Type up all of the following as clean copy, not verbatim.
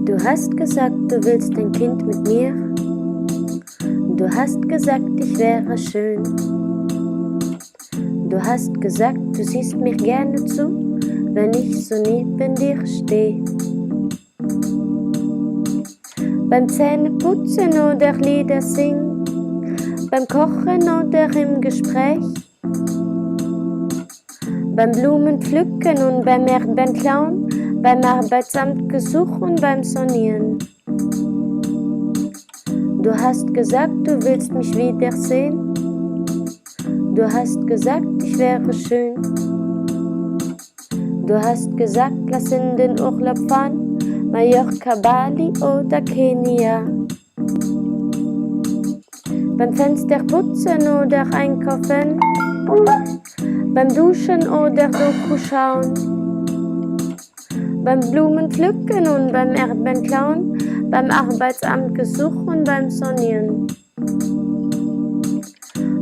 Du hast gesagt, du willst ein Kind mit mir. Du hast gesagt, ich wäre schön. Du hast gesagt, du siehst mir gerne zu, wenn ich so neben dir stehe. Beim Zähneputzen oder Lieder singen, beim Kochen oder im Gespräch, beim Blumenpflücken und beim Erdbeerklauen, beim Arbeitsamtgesuch und beim Sonieren. Du hast gesagt, du willst mich wiedersehen. Du hast gesagt, ich wäre schön. Du hast gesagt, lass in den Urlaub fahren, Mallorca, Bali oder Kenia. Beim Fenster putzen oder einkaufen, beim Duschen oder Doku schauen, beim Blumenpflücken und beim Erdbeerklauen, beim Arbeitsamtgesuch und beim Sonieren.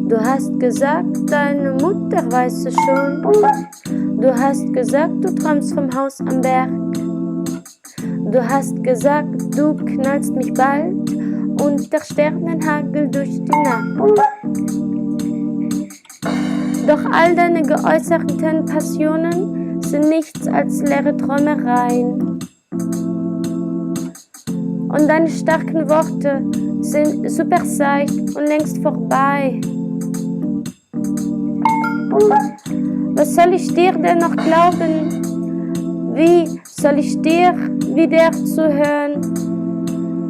Du hast gesagt, deine Mutter weiß es schon. Du hast gesagt, du träumst vom Haus am Berg. Du hast gesagt, du knallst mich bald und der Sternenhagel durch die Nacht. Doch all deine geäußerten Passionen sind nichts als leere Träumereien. Und deine starken Worte sind super seicht und längst vorbei. Was soll ich dir denn noch glauben? Wie soll ich dir wieder zuhören,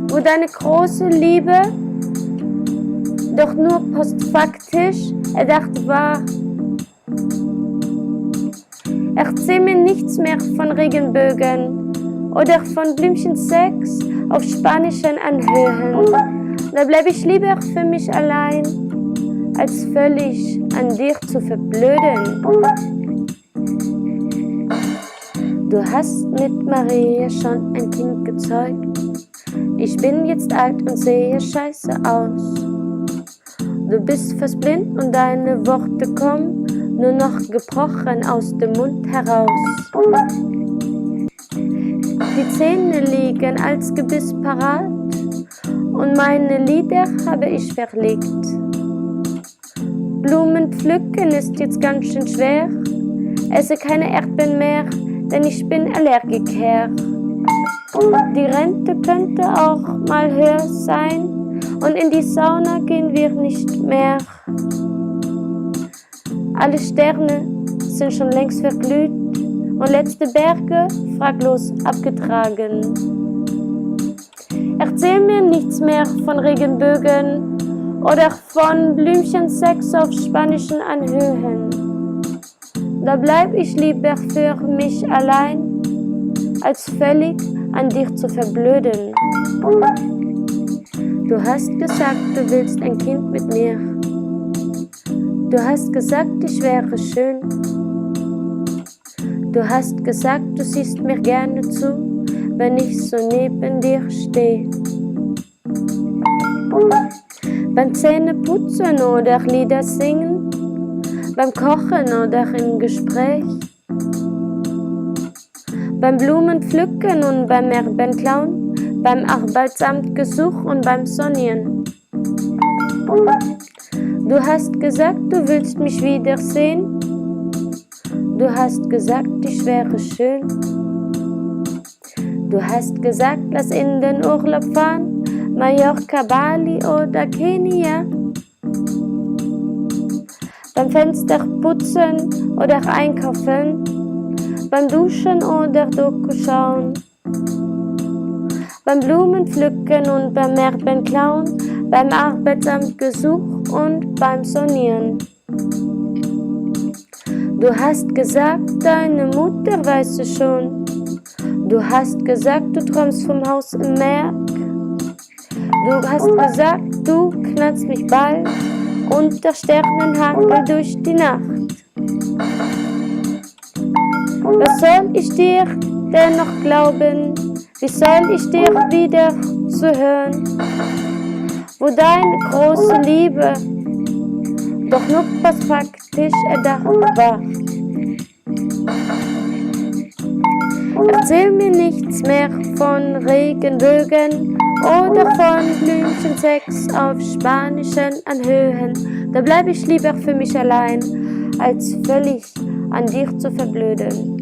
wo deine große Liebe doch nur postfaktisch erdacht war? Erzähl mir nichts mehr von Regenbögen oder von Blümchensex auf spanischen Anhöhen. Da bleib ich lieber für mich allein, als völlig an dir zu verblöden. Du hast mit Maria schon ein Kind gezeugt. Ich bin jetzt alt und sehe scheiße aus. Du bist fast blind und deine Worte kommen nur noch gebrochen aus dem Mund heraus. Die Zähne liegen als Gebiss parat und meine Lieder habe ich verlegt. Blumen pflücken ist jetzt ganz schön schwer. Esse keine Erdbeeren mehr, denn ich bin Allergiker. Die Rente könnte auch mal höher sein und in die Sauna gehen wir nicht mehr. Alle Sterne sind schon längst verglüht und letzte Berge fraglos abgetragen. Erzähl mir nichts mehr von Regenbögen oder von Blümchensex auf spanischen Anhöhen. Da bleib ich lieber für mich allein, als völlig an dir zu verblöden. Du hast gesagt, du willst ein Kind mit mir. Du hast gesagt, ich wäre schön. Du hast gesagt, du siehst mir gerne zu, wenn ich so neben dir stehe. Beim Zähneputzen oder Lieder singen, beim Kochen oder im Gespräch, beim Blumenpflücken und beim Erdbeerklauen, beim Arbeitsamtgesuch und beim Sonieren. Du hast gesagt, du willst mich wiedersehen. Du hast gesagt, ich wäre schön. Du hast gesagt, lass in den Urlaub fahren, Mallorca, Bali oder Kenia. Beim Fenster putzen oder einkaufen, beim Duschen oder Doku schauen, beim Blumenpflücken und beim Erdbeerklauen, beim Arbeitsamtgesuch und beim Sonieren. Du hast gesagt, deine Mutter weiß es schon. Du hast gesagt, du träumst vom Haus im Meer. Du hast gesagt, du knallst mich bald und der Sternenhagel durch die Nacht. Was soll ich dir denn noch glauben? Wie soll ich dir wieder zuhören, wo deine große Liebe doch nur postfaktisch erdacht war? Erzähl mir nichts mehr von Regenbögen oder von Blümchensex auf spanischen Anhöhen. Da bleib ich lieber für mich allein, als völlig an dir zu verblöden.